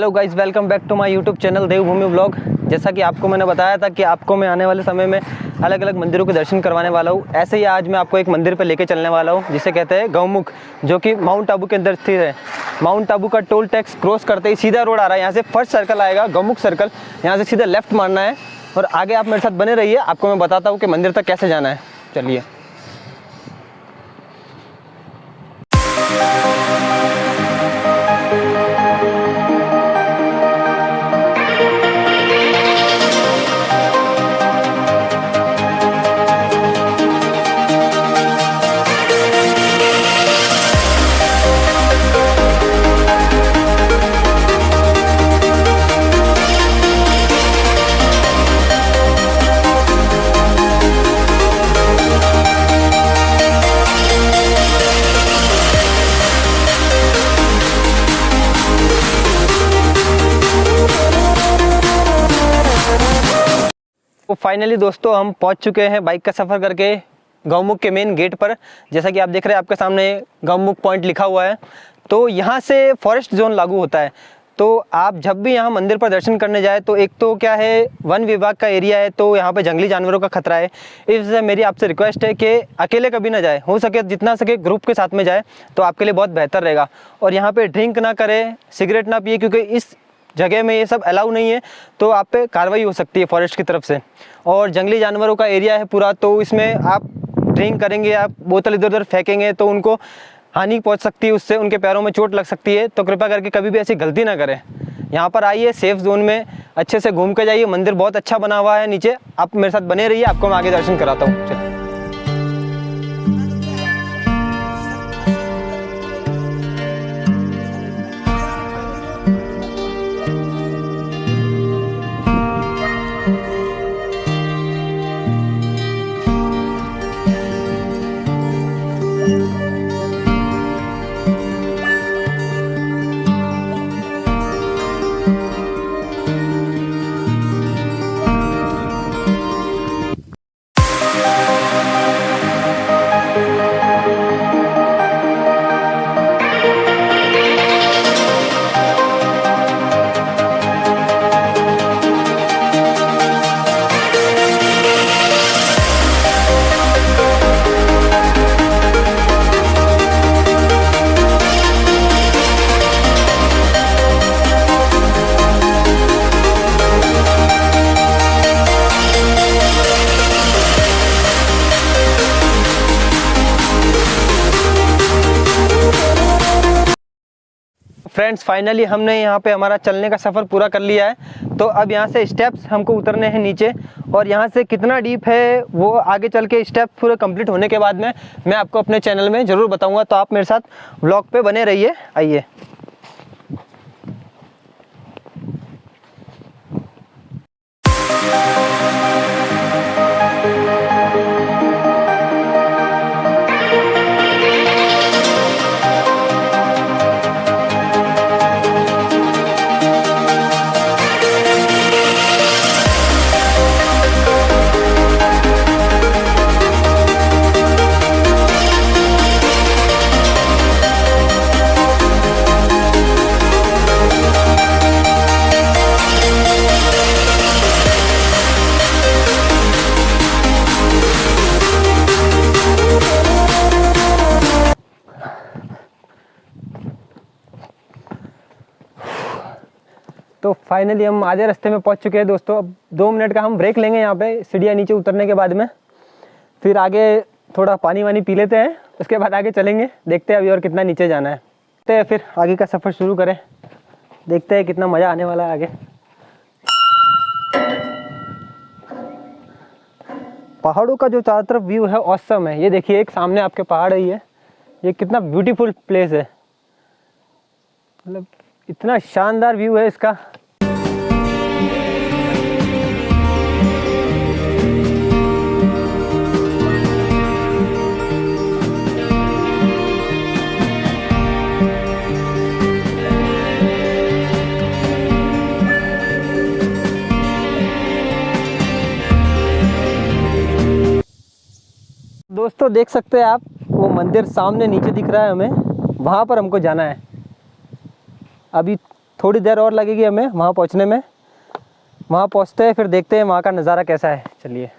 Hello guys, welcome back to my YouTube channel Devbhoomi vlog. जैसा कि आपको मैंने बताया था कि आपको मैं आने वाले समय में अलग अलग मंदिरों के दर्शन करवाने वाला हूँ। ऐसे ही आज मैं आपको एक मंदिर पर लेके चलने वाला हूँ जिसे कहते हैं गौमुख, जो कि माउंट आबू के अंदर स्थित है। माउंट आबू का टोल टैक्स क्रॉस करते ही सीधा रोड आ रहा है, यहाँ से फर्स्ट सर्कल आएगा गौमुख सर्कल, यहाँ से सीधा लेफ्ट मारना है और आगे आप मेरे साथ बने रहिए। आपको मैं बताता हूँ कि मंदिर तक कैसे जाना है। चलिए। तो फाइनली दोस्तों हम पहुंच चुके हैं बाइक का सफ़र करके गौमुख के मेन गेट पर। जैसा कि आप देख रहे हैं आपके सामने गौमुख पॉइंट लिखा हुआ है। तो यहाँ से फॉरेस्ट जोन लागू होता है। तो आप जब भी यहाँ मंदिर पर दर्शन करने जाए तो एक तो क्या है, वन विभाग का एरिया है, तो यहाँ पे जंगली जानवरों का खतरा है। इसलिए मेरी आपसे रिक्वेस्ट है कि अकेले कभी ना जाए, हो सके जितना सके ग्रुप के साथ में जाए तो आपके लिए बहुत बेहतर रहेगा। और यहाँ पे ड्रिंक ना करें, सिगरेट ना पिए, क्योंकि इस जगह में ये सब अलाउ नहीं है, तो आप पे कार्रवाई हो सकती है फॉरेस्ट की तरफ से। और जंगली जानवरों का एरिया है पूरा, तो इसमें आप ड्रिंक करेंगे, आप बोतल इधर उधर फेंकेंगे तो उनको हानि पहुंच सकती है, उससे उनके पैरों में चोट लग सकती है। तो कृपया करके कभी भी ऐसी गलती ना करें। यहाँ पर आइए, सेफ जोन में अच्छे से घूम के जाइए। मंदिर बहुत अच्छा बना हुआ है नीचे। आप मेरे साथ बने रहिए, आपको मैं आगे दर्शन कराता हूँ। चलिए। फ्रेंड्स, फाइनली हमने यहाँ पे हमारा चलने का सफ़र पूरा कर लिया है। तो अब यहाँ से स्टेप्स हमको उतरने हैं नीचे, और यहाँ से कितना डीप है वो आगे चल के स्टेप पूरे कंप्लीट होने के बाद में मैं आपको अपने चैनल में ज़रूर बताऊँगा। तो आप मेरे साथ व्लॉग पे बने रहिए। आइए। तो फाइनली हम आधे रास्ते में पहुंच चुके हैं दोस्तों। अब 2 मिनट का हम ब्रेक लेंगे यहाँ पे सीढ़ियाँ नीचे उतरने के बाद में। फिर आगे थोड़ा पानी वानी पी लेते हैं, उसके बाद आगे चलेंगे। देखते हैं अभी और कितना नीचे जाना है। तो फिर आगे का सफ़र शुरू करें, देखते हैं कितना मज़ा आने वाला है आगे। पहाड़ों का जो चारों तरफ व्यू है ऑसम है। ये देखिए, एक सामने आपके पहाड़ ही है, ये कितना ब्यूटीफुल प्लेस है, मतलब इतना शानदार व्यू है इसका। दोस्तों देख सकते हैं आप, वो मंदिर सामने नीचे दिख रहा है हमें, वहाँ पर हमको जाना है। अभी थोड़ी देर और लगेगी हमें वहाँ पहुँचने में। वहाँ पहुँचते हैं फिर देखते हैं वहाँ का नज़ारा कैसा है। चलिए।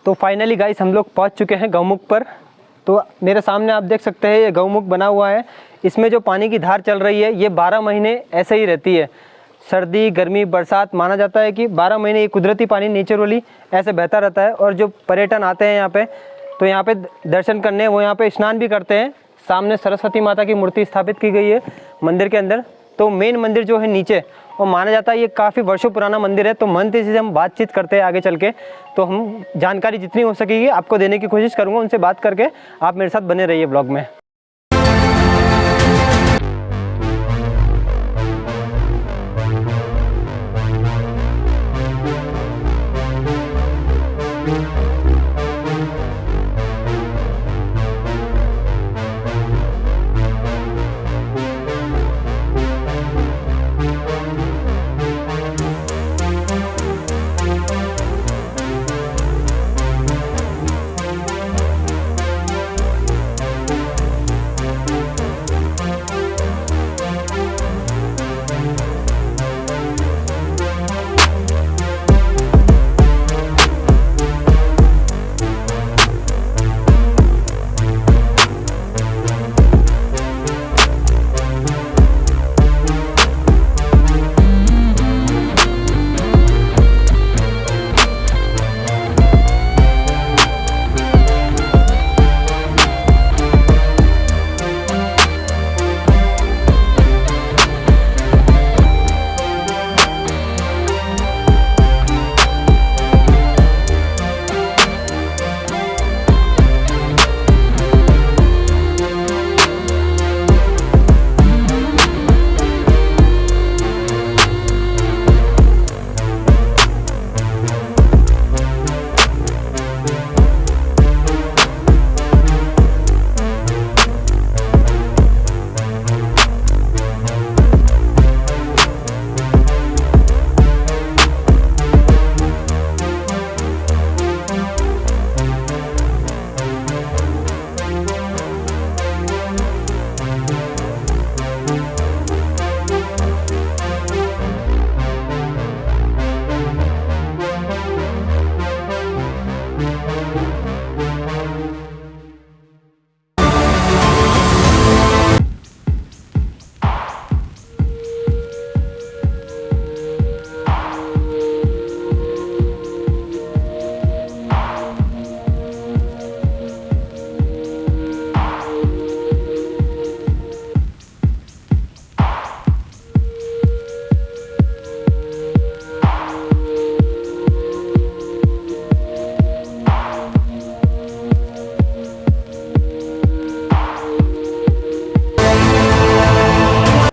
तो फाइनली गाइस हम लोग पहुंच चुके हैं गौमुख पर। तो मेरे सामने आप देख सकते हैं ये गौमुख बना हुआ है। इसमें जो पानी की धार चल रही है ये 12 महीने ऐसे ही रहती है। सर्दी, गर्मी, बरसात, माना जाता है कि 12 महीने ये कुदरती पानी नेचुरली ऐसे बहता रहता है। और जो पर्यटन आते हैं यहाँ पे, तो यहाँ पे दर्शन करने, वो यहाँ पे स्नान भी करते हैं। सामने सरस्वती माता की मूर्ति स्थापित की गई है मंदिर के अंदर। तो मेन मंदिर जो है नीचे, वो माना जाता है ये काफ़ी वर्षों पुराना मंदिर है। तो मंदिर से हम बातचीत करते हैं आगे चल के, तो हम जानकारी जितनी हो सकेगी आपको देने की कोशिश करूँगा। उनसे बात करके आप मेरे साथ बने रहिए ब्लॉग में।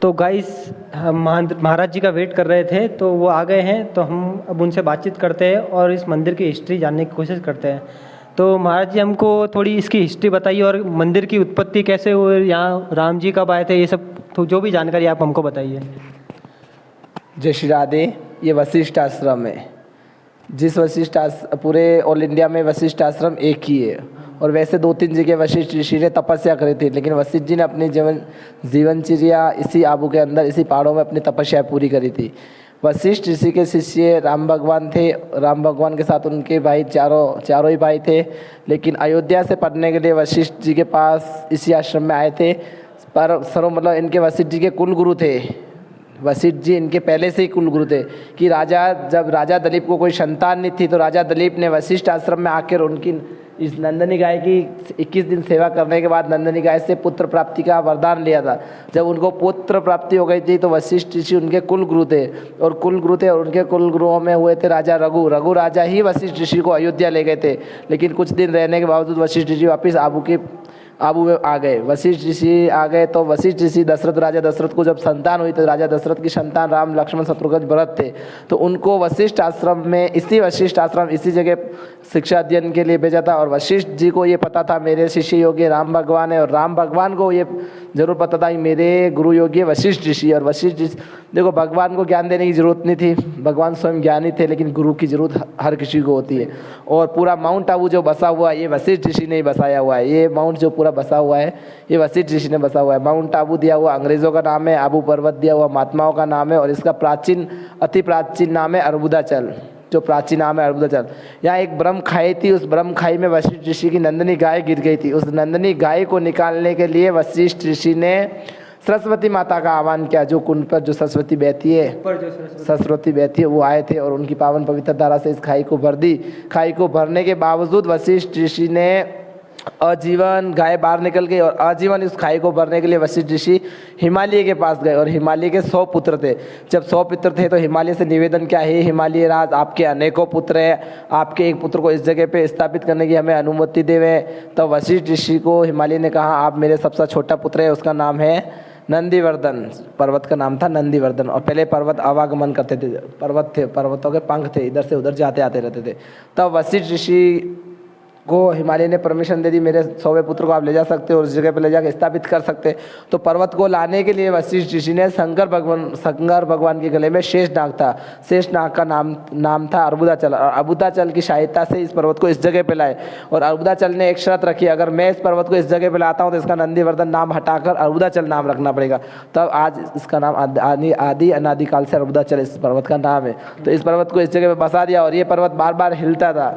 तो गाइस हम महाराज जी का वेट कर रहे थे, तो वो आ गए हैं। तो हम अब उनसे बातचीत करते हैं और इस मंदिर की हिस्ट्री जानने की कोशिश करते हैं। तो महाराज जी हमको थोड़ी इसकी हिस्ट्री बताइए और मंदिर की उत्पत्ति कैसे हुई, यहाँ राम जी कब आए थे, ये सब तो जो भी जानकारी आप हमको बताइए। जय श्री राधे। ये वशिष्ठ आश्रम है। जिस पूरे ऑल इंडिया में वशिष्ठ आश्रम एक ही है और वैसे 2-3 जगह वशिष्ठ ऋषि ने तपस्या करी थी, लेकिन वशिष्ठ जी ने अपनी जीवनचर्या इसी आबू के अंदर, इसी पहाड़ों में अपनी तपस्या पूरी करी थी। वशिष्ठ ऋषि के शिष्य राम भगवान थे। राम भगवान के साथ उनके भाई चारों ही भाई थे, लेकिन अयोध्या से पढ़ने के लिए वशिष्ठ जी के पास इसी आश्रम में आए थे। पर मतलब इनके वशिष्ठ जी के कुल गुरु थे। वशिष्ठ जी इनके पहले से ही कुल गुरु थे कि जब राजा दिलीप को कोई संतान नहीं थी, तो राजा दिलीप ने वशिष्ठ आश्रम में आकर उनकी इस नंदनी गाय की 21 दिन सेवा करने के बाद नंदनी गाय से पुत्र प्राप्ति का वरदान लिया था। जब उनको पुत्र प्राप्ति हो गई थी तो वशिष्ठ ऋषि उनके कुल गुरु थे, और उनके कुल गुरुओं में हुए थे राजा रघु राजा ही वशिष्ठ ऋषि को अयोध्या ले गए थे। लेकिन कुछ दिन रहने के बावजूद वशिष्ठ ऋषि वापस आबू में आ गए। वशिष्ठ ऋषि आ गए तो वशिष्ठ ऋषि राजा दशरथ को जब संतान हुई, तो राजा दशरथ की संतान राम लक्ष्मण शत्रुघ्न भरत थे, तो उनको वशिष्ठ आश्रम में, इसी जगह शिक्षा अध्ययन के लिए भेजा था। और वशिष्ठ जी को ये पता था मेरे शिष्य योग्य राम भगवान है, और राम भगवान को ये जरूर पता था कि मेरे गुरु योग्य वशिष्ठ ऋषि। और वशिष्ठ ऋषि, देखो भगवान को ज्ञान देने की जरूरत नहीं थी, भगवान स्वयं ज्ञानी थे, लेकिन गुरु की जरूरत हर किसी को होती है। और पूरा माउंट आबू जो बसा हुआ है, ये वशिष्ठ ऋषि ने ही बसाया हुआ है। ये माउंट जो पूरा बसा हुआ है, ये वशिष्ठ ऋषि ने बसा हुआ है। माउंट आबू दिया हुआ अंग्रेजों का नाम है, आबू पर्वत दिया हुआ महात्माओं का नाम है, और इसका अति प्राचीन नाम है अर्बुदाचल। जो प्राचीन नाम है अर्बुदाचल। यहाँ एक ब्रह्म खाई थी, उस ब्रह्म खाई में वशिष्ठ ऋषि की नंदनी गाय गिर गई थी। उस नंदनी गाय को निकालने के लिए वशिष्ठ ऋषि ने सरस्वती माता का आह्वान किया। जो कुंड पर जो सरस्वती बहती है, सरस्वती बहती है, वो आए थे और उनकी पावन पवित्र धारा से इस खाई को भर दी। खाई को भरने के बावजूद वशिष्ठ ऋषि ने आजीवन, गाय बाहर निकल गई, और आजीवन इस खाई को भरने के लिए वशिष्ठ ऋषि हिमालय के पास गए। और हिमालय के 100 पुत्र थे। जब 100 पुत्र थे तो हिमालय से निवेदन किया, हे हिमालय राज, आपके अनेकों पुत्र हैं, आपके एक पुत्र को इस जगह पे स्थापित करने की हमें अनुमति देवे। तो वशिष्ठ ऋषि को हिमालय ने कहा, आप मेरे सबसे छोटा पुत्र है, उसका नाम है नंदीवर्धन। पर्वत का नाम था नंदीवर्धन। और पहले पर्वत आवागमन करते थे, पर्वतों के पंख थे, इधर से उधर जाते आते रहते थे। तब वशिष्ठ ऋषि को हिमालय ने परमिशन दे दी, मेरे 100वें पुत्र को आप ले जा सकते हो और उस जगह पर ले जाकर स्थापित कर सकते। तो पर्वत को लाने के लिए वशिष्ठ ऋषि ने शंकर भगवान के गले में शेष नाग था, शेष नाग का नाम था अर्बुदाचल। और अर्बुदाचल की सहायता से इस पर्वत को इस जगह पे लाए। और अर्बुदाचल ने एक शर्त रखी, अगर मैं इस पर्वत को इस जगह पे लाता हूँ तो इसका नंदीवर्धन नाम हटाकर अर्बुदाचल नाम रखना पड़ेगा। तब आज इसका नाम अनादिकाल से अर्बुदाचल इस पर्वत का नाम है। तो इस पर्वत को इस जगह पे बसा दिया, और ये पर्वत बार बार हिलता था।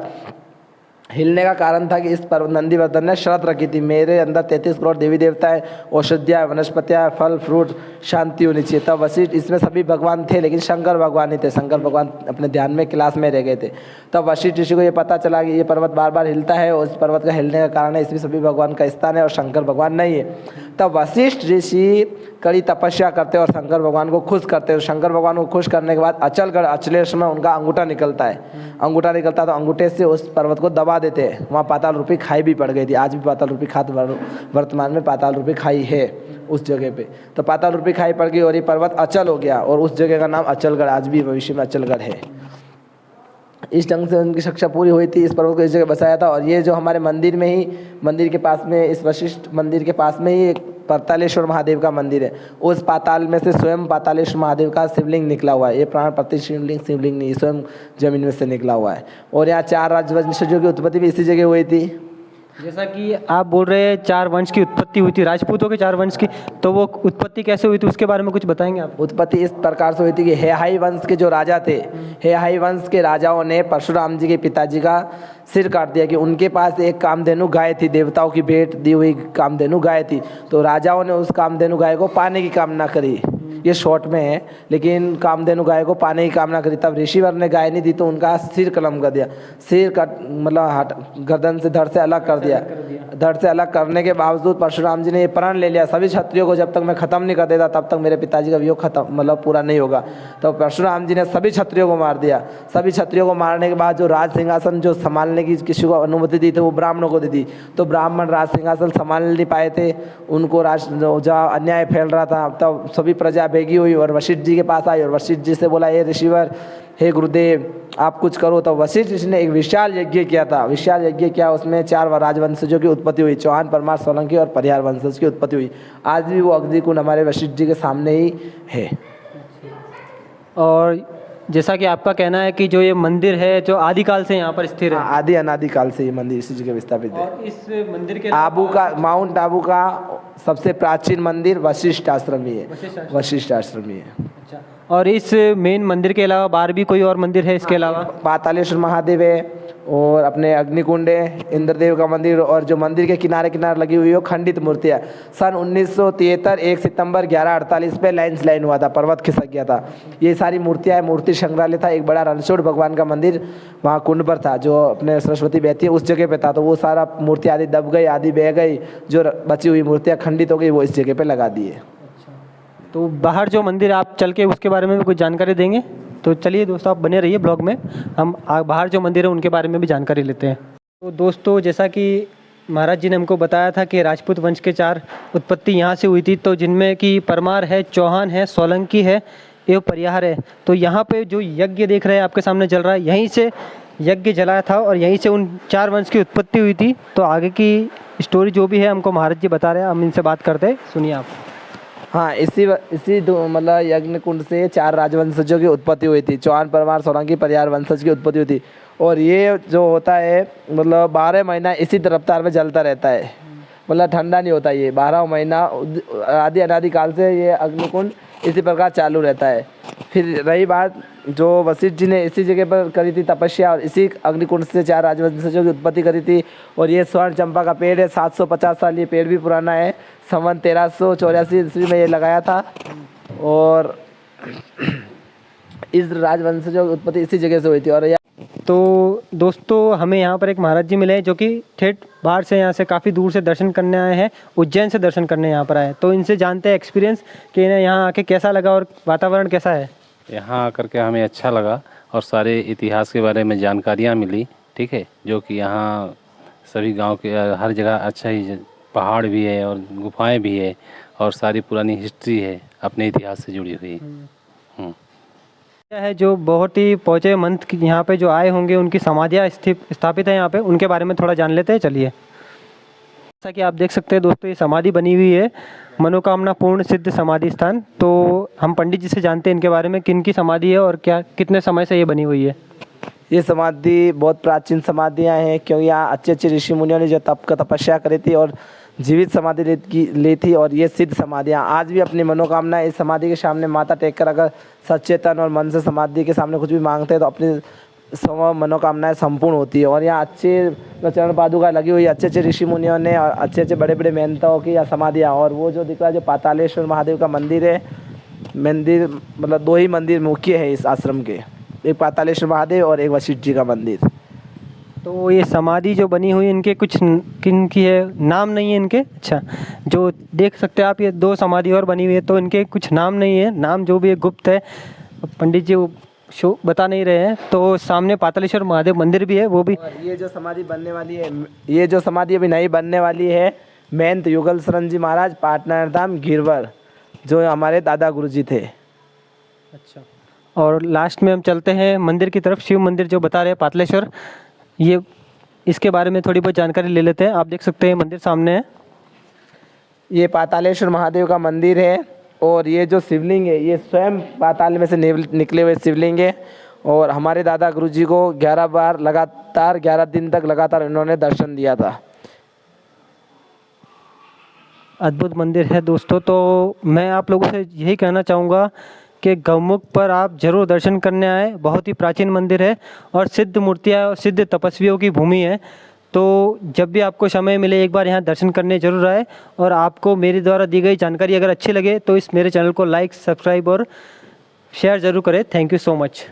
हिलने का कारण था कि इस पर नंदीवर्धन ने शर्त रखी थी, मेरे अंदर 33 करोड़ देवी देवता है, औषधियाँ, वनस्पतियाँ, फल फ्रूट, शांति होनी चाहिए। तब वशिष्ठ, इसमें सभी भगवान थे लेकिन शंकर भगवान ही थे। शंकर भगवान अपने ध्यान में क्लास में रह गए थे। तब वशिष्ठ ऋषि को ये पता चला कि ये पर्वत बार बार हिलता है, और इस पर्वत का हिलने का कारण है इसमें सभी भगवान का स्थान है और शंकर भगवान नहीं है। तब वशिष्ठ ऋषि कड़ी तपस्या करते और शंकर भगवान को खुश करते। और शंकर भगवान को खुश करने के बाद अचलेश में उनका अंगूठा निकलता है। अंगूठा निकलता तो अंगूठे से उस पर्वत को दबा देते हैं। वहाँ पाताल रूपी खाई भी पड़ गई थी। आज भी पाताल रूपी खाई, वर्तमान में पाताल रूपी खाई है उस जगह पे। तो पाताल रूपी खाई पड़ गई और ये पर्वत अचल हो गया, और उस जगह का नाम अचलगढ़, आज भी भविष्य में अचलगढ़ है। इस ढंग से उनकी शिक्षा पूरी हुई थी। इस पर्वत को इस जगह बसाया था। और ये जो हमारे मंदिर के पास में, इस वशिष्ठ मंदिर के पास में ही एक पातालेश्वर महादेव का मंदिर है। उस पाताल में से स्वयं पातालेश्वर महादेव का शिवलिंग निकला हुआ है। ये प्राण प्रतिशिवलिंग शिवलिंग नहीं, स्वयं जमीन में से निकला हुआ है। और यहाँ 4 राजवंशों की उत्पत्ति भी इसी जगह हुई थी। जैसा कि आप बोल रहे हैं 4 वंश की उत्पत्ति हुई थी, राजपूतों के 4 वंश की, तो वो उत्पत्ति कैसे हुई थी उसके बारे में कुछ बताएंगे आप? उत्पत्ति इस प्रकार से हुई थी कि हेहाई वंश के जो राजा थे, हेहाई वंश के राजाओं ने परशुराम जी के पिताजी का सिर काट दिया कि उनके पास एक कामधेनु गाय थी, देवताओं की भेंट दी हुई कामधेनु गाय थी। तो राजाओं ने उस कामधेनु गाय को पाने की कामना करी। ये शॉर्ट में है, लेकिन कामधेनु गाय को पाने की कामना करी। तब ऋषिवर ने गाय नहीं दी तो उनका सिर कलम कर दिया। सिर कट मतलब गर्दन से, धड़ से अलग कर दिया। धड़ से अलग करने के बावजूद परशुराम जी ने ये प्रण ले लिया, सभी क्षत्रियों को जब तक मैं खत्म नहीं कर देता तब तक मेरे पिताजी का वियोग खत्म मतलब पूरा नहीं होगा। तो परशुराम जी ने सभी क्षत्रियों को मार दिया। सभी क्षत्रियों को मारने के बाद जो राज सिंहासन जो संभालने की किसी को अनुमति दी थी वो ब्राह्मणों को दी थी। तो ब्राह्मण राज सिंहासन संभाल नहीं पाए थे, उनको जहाँ अन्याय फैल रहा था। तब सभी प्रजा बेगी हुई और वशिष्ठ जी के पास आई और वशिष्ठ जी से बोला, हे ऋषिवर, हे गुरुदेव, आप कुछ करो। तो वशिष्ठ ऋषि ने एक विशाल यज्ञ किया था। विशाल यज्ञ किया, उसमें 4 राजवंशजों की उत्पत्ति हुई, चौहान, परमार, सोलंकी और परिहार वंशज की उत्पत्ति हुई। आज भी वो अग्नि कुंड हमारे वशिष्ठ जी के सामने ही है। और जैसा कि आपका कहना है कि जो ये मंदिर है जो आदिकाल से यहाँ पर स्थिर है, आदि अनादि काल से ये मंदिर इसी जगह स्थापित है। और इस मंदिर के आबू का, माउंट आबू का सबसे प्राचीन मंदिर वशिष्ठ आश्रम ही है। वशिष्ठ आश्रम ही है। अच्छा, और इस मेन मंदिर के अलावा बाहर भी कोई और मंदिर है इसके अलावा? पातालेश्वर महादेव है, और अपने अग्निकुंड है, इंद्रदेव का मंदिर, और जो मंदिर के किनारे किनारे लगी हुई है खंडित मूर्तियाँ। सन 1973 1 सितंबर 1148 पे लैंडस्लाइड हुआ था, पर्वत खिसक गया था। ये सारी मूर्तियाँ है। मूर्ति संग्रहालय था, एक बड़ा रणछोड़ भगवान का मंदिर वहाँ कुंड पर था, जो अपने सरस्वती बहती है उस जगह पे था। तो वो सारा मूर्ति आदि दब गई, आदि बह गई, जो बची हुई मूर्तियाँ खंडित हो गई, वो इस जगह पे लगा दी है। तो बाहर जो मंदिर आप चल के उसके बारे में भी कुछ जानकारी देंगे? तो चलिए दोस्तों, आप बने रहिए ब्लॉग में, हम बाहर जो मंदिर है उनके बारे में भी जानकारी लेते हैं। तो दोस्तों, जैसा कि महाराज जी ने हमको बताया था कि राजपूत वंश के 4 उत्पत्ति यहाँ से हुई थी, तो जिनमें कि परमार है, चौहान है, सोलंकी है एवं परिहार है। तो यहाँ पे जो यज्ञ देख रहे हैं आपके सामने चल रहा है, यहीं से यज्ञ जलाया था और यहीं से उन 4 वंश की उत्पत्ति हुई थी। तो आगे की स्टोरी जो भी है हमको महाराज जी बता रहे हैं, हम इनसे बात करते हैं, सुनिए आप। हाँ, इसी मतलब यज्ञ कुंड से 4 राजवंशजों की उत्पत्ति हुई थी। चौहान, परमार, सोलंकी, परिहार वंशज की उत्पत्ति हुई थी। और ये जो होता है मतलब 12 महीना इसी रफ्तार में जलता रहता है, मतलब ठंडा नहीं होता। ये 12 महीना आदि अनादि काल से ये अग्निकुंड इसी प्रकार चालू रहता है। फिर रही बात, जो वशिष्ठ जी ने इसी जगह पर करी थी तपस्या, और इसी अग्निकुंड से 4 राजवंशजों की उत्पत्ति करी थी। और ये स्वर्ण चंपा का पेड़ है, 750 साल ये पेड़ भी पुराना है। संवत 1384 ईस्वी में ये लगाया था। और इस राजवंशजों की उत्पत्ति इसी जगह से हुई थी। और तो दोस्तों, हमें यहाँ पर एक महाराज जी मिले जो कि ठेठ बाहर से, यहाँ से काफ़ी दूर से दर्शन करने आए हैं, उज्जैन से दर्शन करने यहाँ पर आए। तो इनसे जानते हैं एक्सपीरियंस कि इन्हें यहाँ आके कैसा लगा और वातावरण कैसा है। यहाँ आकर के हमें अच्छा लगा और सारे इतिहास के बारे में जानकारियाँ मिली। ठीक है, जो कि यहाँ सभी गांव के हर जगह अच्छा ही पहाड़ भी है और गुफाएं भी है और सारी पुरानी हिस्ट्री है अपने इतिहास से जुड़ी हुई। क्या है जो बहुत ही पहुँचे मंथ यहाँ पे जो आए होंगे, उनकी समाधियाँ स्थापित है यहाँ पे, उनके बारे में थोड़ा जान लेते हैं। चलिए, जैसा कि आप देख सकते हैं दोस्तों, ये समाधि बनी हुई है, मनोकामना पूर्ण सिद्ध समाधि स्थान। तो हम पंडित जी से जानते हैं इनके बारे में, किन की समाधि है और क्या कितने समय से ये बनी हुई है। ये समाधि बहुत प्राचीन समाधियाँ हैं, क्योंकि यहाँ अच्छे अच्छे ऋषि मुनियों ने जो तपस्या करी थी और जीवित समाधि ली थी। और ये सिद्ध समाधियाँ आज भी अपनी मनोकामना इस समाधि के सामने माथा टेक कर अगर सचेतन और मन से समाधि के सामने कुछ भी मांगते हैं तो अपनी मनोकामनाएं संपूर्ण होती है। और यहाँ अच्छे चरण पादुका लगी हुई, अच्छे अच्छे ऋषि मुनियों ने और अच्छे अच्छे बड़े बड़े मेहनताओं की यहाँ समाधियाँ। और वो जो दिख रहा है जो पातालेश्वर महादेव का मंदिर है, मंदिर मतलब 2 ही मंदिर मुख्य है इस आश्रम के, एक पातालेश्वर महादेव और एक वशिष्ठ जी का मंदिर। तो ये समाधि जो बनी हुई इनके कुछ किन की है, नाम नहीं है इनके? अच्छा, जो देख सकते हैं आप, ये 2 समाधि और बनी हुई है, तो इनके कुछ नाम नहीं है, नाम जो भी है गुप्त है, पंडित जी वो शो बता नहीं रहे हैं। तो सामने पातालेश्वर महादेव मंदिर भी है, वो भी। और ये जो समाधि बनने वाली है, ये जो समाधि अभी नई बनने वाली है, महंत युगल शरण जी महाराज पाटनार धाम गिरवर, जो हमारे दादा गुरु जी थे। अच्छा, और लास्ट में हम चलते हैं मंदिर की तरफ, शिव मंदिर जो बता रहे हैं पातालेश्वर, ये इसके बारे में थोड़ी बहुत जानकारी ले लेते हैं। आप देख सकते हैं मंदिर सामने है, ये पातालेश्वर महादेव का मंदिर है। और ये जो शिवलिंग है, ये स्वयं पाताल में से निकले हुए शिवलिंग है। और हमारे दादा गुरुजी को 11 बार लगातार 11 दिन तक लगातार इन्होंने दर्शन दिया था। अद्भुत मंदिर है दोस्तों। तो मैं आप लोगों से यही कहना चाहूँगा कि गौमुख पर आप जरूर दर्शन करने आए, बहुत ही प्राचीन मंदिर है और सिद्ध मूर्तियाँ और सिद्ध तपस्वियों की भूमि है। तो जब भी आपको समय मिले एक बार यहाँ दर्शन करने जरूर आए। और आपको मेरे द्वारा दी गई जानकारी अगर अच्छी लगे तो इस मेरे चैनल को लाइक, सब्सक्राइब और शेयर ज़रूर करें। Thank you so much.